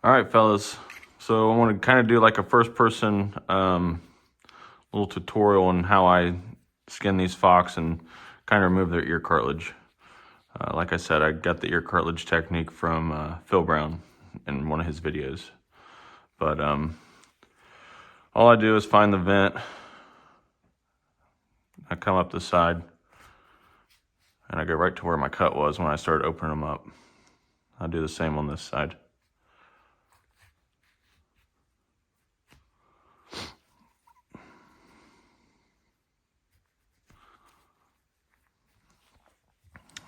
All right, fellas. So I want to kind of do like a first-person little tutorial on how I skin these fox and kind of remove their ear cartilage. Like I said, I got the ear cartilage technique from Phil Brown in one of his videos. But all I do is find the vent. I come up the side, and I go right to where my cut was when I started opening them up. I'll do the same on this side.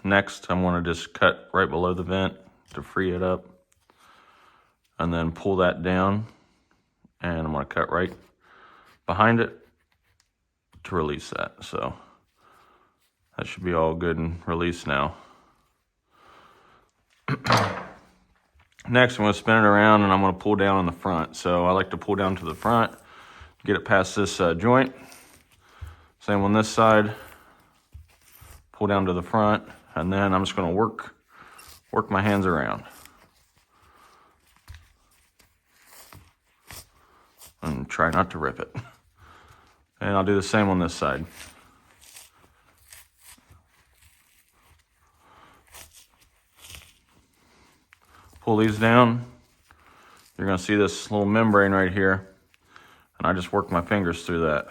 Next, I'm going to just cut right below the vent to free it up, and then pull that down, and I'm going to cut right behind it to release that. So that should be all good and released now. Next, I'm going to spin it around, and I'm going to pull down on the front. So I like to pull down to the front, get it past this joint. Same on this side. Pull down to the front, and then I'm just going to work my hands around. And try not to rip it. And I'll do the same on this side. Pull these down. You're going to see this little membrane right here. And I just work my fingers through that.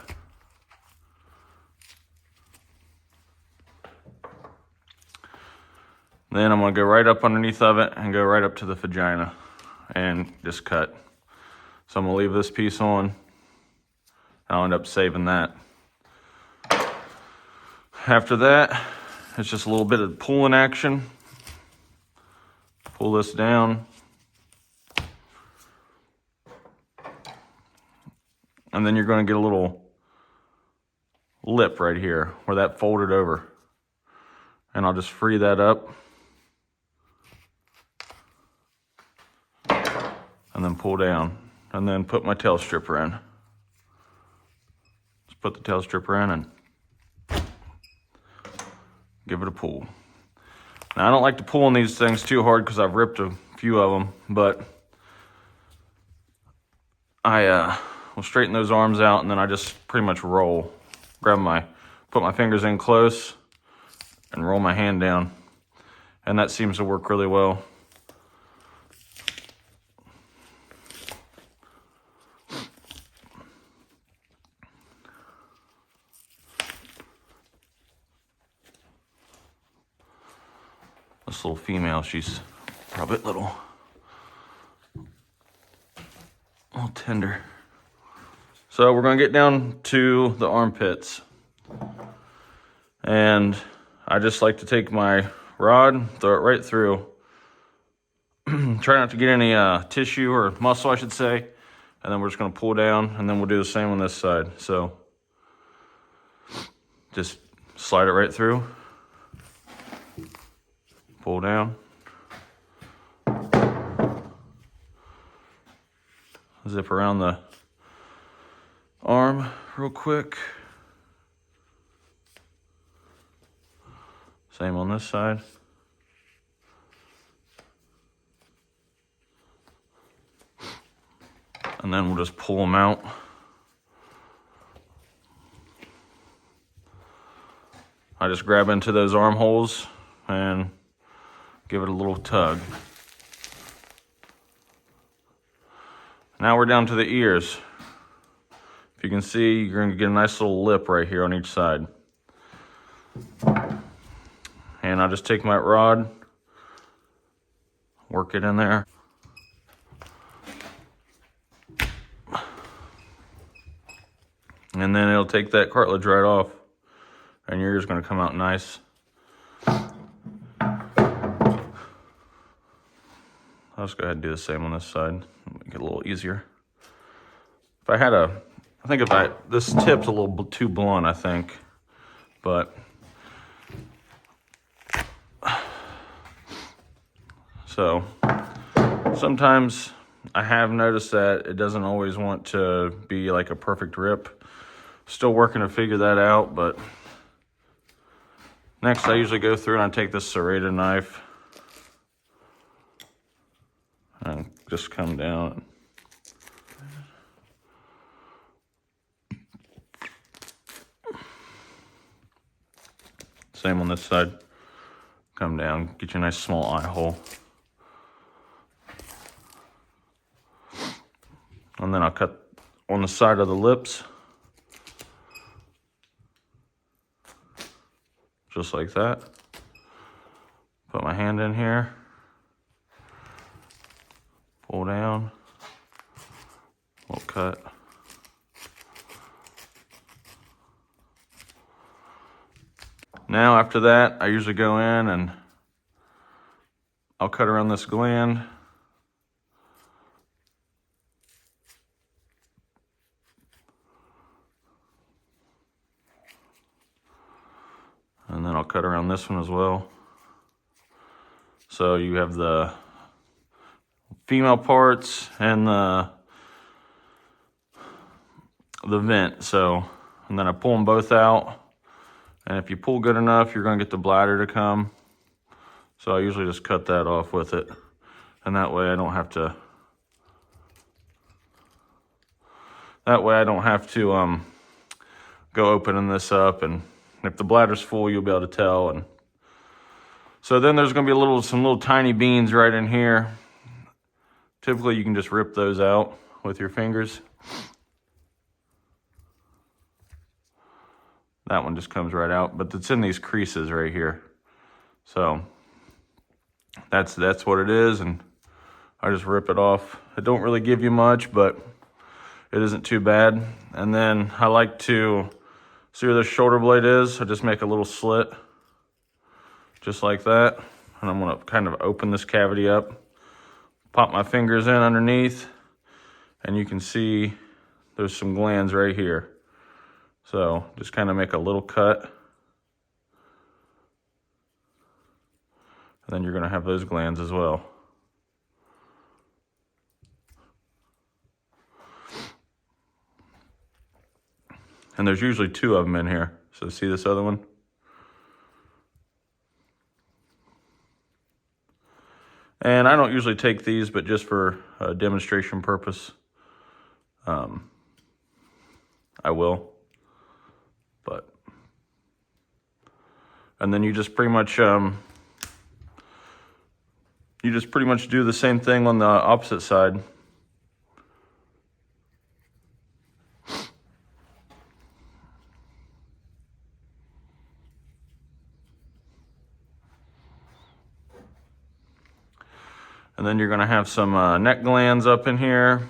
Then I'm going to go right up underneath of it and go right up to the vagina and just cut. So I'm going to leave this piece on, and I'll end up saving that. After that, it's just a little bit of pulling action. Pull this down. And then you're going to get a little lip right here where that folded over. And I'll just free that up. And then pull down. And then put my tail stripper in. Just put the tail stripper in and give it a pull. Now, I don't like to pull on these things too hard because I've ripped a few of them, but I will straighten those arms out, and then I just pretty much roll. Put my fingers in close and roll my hand down. And that seems to work really well. This little female, she's probably a little tender. So we're going to get down to the armpits. And I just like to take my rod, throw it right through. Try not to get any tissue or muscle, I should say. And then we're just going to pull down, and then we'll do the same on this side. So just slide it right through. Pull down. Zip around the arm real quick. Same on this side. And then we'll just pull them out. I just grab into those armholes and give it a little tug. Now we're down to the ears. If you can see, you're going to get a nice little lip right here on each side. And I'll just take my rod, work it in there. And then it'll take that cartilage right off, and your ear's going to come out nice. I'll just go ahead and do the same on this side, make it a little easier. If I had this tip's a little too blunt, I think, but so sometimes I have noticed that it doesn't always want to be like a perfect rip. Still working to figure that out, but next I usually go through and I take this serrated knife and just come down. Same on this side. Come down, get you a nice small eye hole. And then I'll cut on the side of the lips. Just like that. Put my hand in here. Pull down. Little cut. Now after that, I usually go in and I'll cut around this gland. And then I'll cut around this one as well. So you have the female parts and the vent. So, and then I pull them both out. And if you pull good enough, you're gonna get the bladder to come. So I usually just cut that off with it. And that way I don't have to, go opening this up, and if the bladder's full, you'll be able to tell. And so then there's gonna be some little tiny beans right in here. Typically you can just rip those out with your fingers. That one just comes right out, but it's in these creases right here. So that's what it is, and I just rip it off. It don't really give you much, but it isn't too bad. And then I like to, see where the shoulder blade is? I just make a little slit, just like that. And I'm gonna kind of open this cavity up, pop my fingers in underneath, and you can see there's some glands right here. So just kind of make a little cut. And then you're gonna have those glands as well. And there's usually 2 of them in here. So see this other one? And I don't usually take these, but just for a demonstration purpose, I will. But, and then you just pretty much do the same thing on the opposite side. And then you're gonna have some neck glands up in here.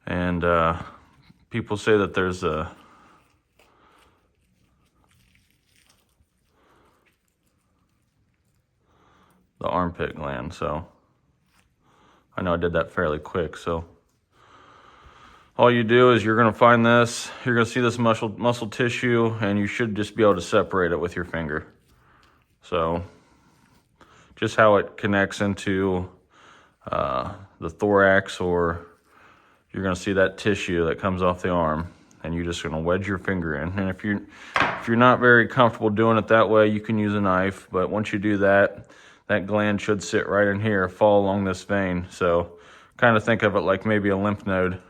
And people say that there's the armpit gland, so I know I did that fairly quick. So all you do is you're gonna find this, you're gonna see this muscle tissue, and you should just be able to separate it with your finger. So just how it connects into the thorax, or you're gonna see that tissue that comes off the arm, and you're just gonna wedge your finger in. And if you're not very comfortable doing it that way, you can use a knife, but once you do that, that gland should sit right in here, fall along this vein. So kind of think of it like maybe a lymph node,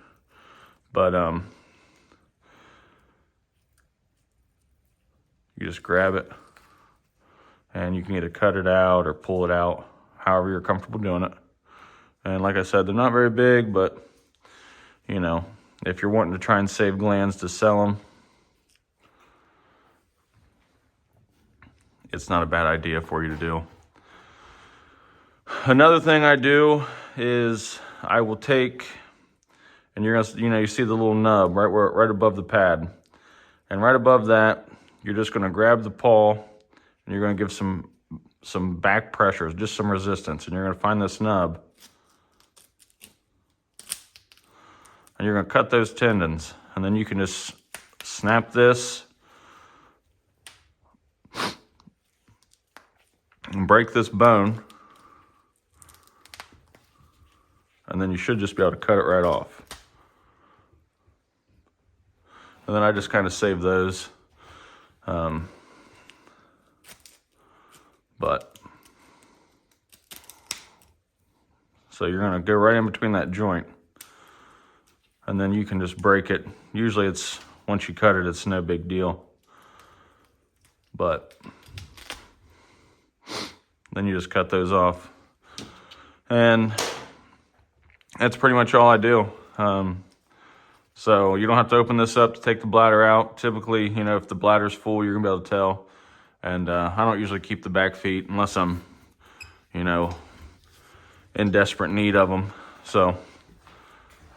but you just grab it, and you can either cut it out or pull it out, however you're comfortable doing it. And like I said, they're not very big, but you know, if you're wanting to try and save glands to sell them, it's not a bad idea for you to do. Another thing I do is I will take, and you're gonna, you see the little nub right above the pad, and right above that, you're just gonna grab the paw, and you're gonna give some back pressure, just some resistance, and you're gonna find this nub, and you're gonna cut those tendons, and then you can just snap this and break this bone, and then you should just be able to cut it right off. And then I just kind of save those. But So you're gonna go right in between that joint. And then you can just break it. Usually it's, once you cut it, it's no big deal. But then you just cut those off. And that's pretty much all I do. So you don't have to open this up to take the bladder out. Typically, you know, if the bladder's full, you're gonna be able to tell. And I don't usually keep the back feet unless I'm, you know, in desperate need of them. So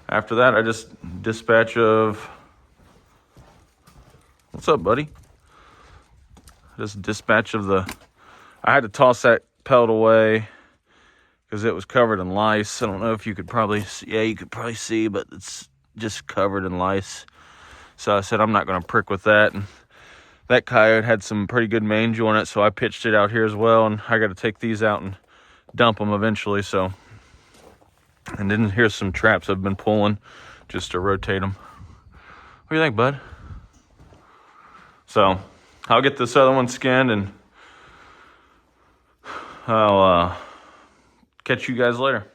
after that, I just dispatch of, what's up, buddy? Just dispatch of the, I had to toss that pelt away because it was covered in lice. I don't know if you could probably see, yeah, you could probably see, but it's just covered in lice. So I said, I'm not going to prick with that. And that coyote had some pretty good mange on it, so I pitched it out here as well. And I got to take these out and dump them eventually. So, and then here's some traps I've been pulling just to rotate them. What do you think, bud? So I'll get this other one skinned and I'll catch you guys later.